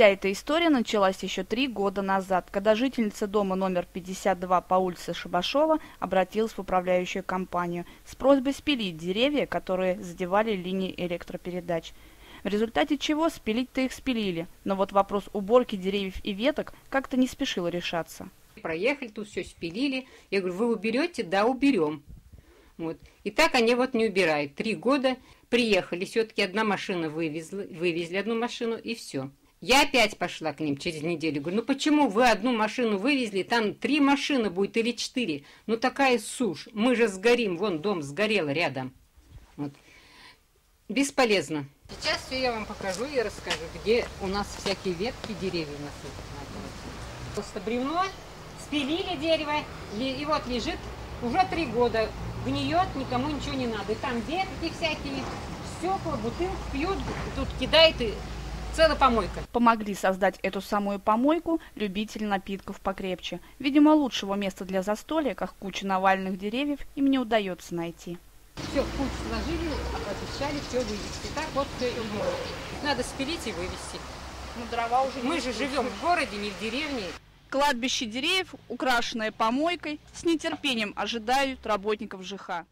Вся эта история началась еще 3 года назад, когда жительница дома номер 52 по улице Шабашова обратилась в управляющую компанию с просьбой спилить деревья, которые задевали линии электропередач. В результате чего спилить-то их спилили, но вот вопрос уборки деревьев и веток как-то не спешил решаться. Проехали, тут все спилили. Я говорю, вы уберете? Да, уберем. Вот. И так они вот не убирают. 3 года приехали, все-таки одна машина вывезли одну машину, и все. Я опять пошла к ним через неделю. Говорю, ну почему вы одну машину вывезли, там 3 машины будет или 4? Ну такая сушь, мы же сгорим, вон дом сгорел рядом. Вот. Бесполезно. Сейчас все я вам покажу и расскажу, где у нас всякие ветки, деревья у нас находятся. Просто бревно, спилили дерево, и вот лежит уже 3 года. Гниет, никому ничего не надо. И там ветки всякие, стекла, бутылки пьют, тут кидает и целая помойка. Помогли создать эту самую помойку любители напитков покрепче. Видимо, лучшего места для застолья, как куча наваленных деревьев, им не удается найти. Все, в кучу сложили, обещали все вывести. Так вот все и было. Надо спилить и вывести. Но дрова уже Мы же живем в городе, не в деревне. Кладбище деревьев, украшенное помойкой, с нетерпением ожидают работников ЖЭХа.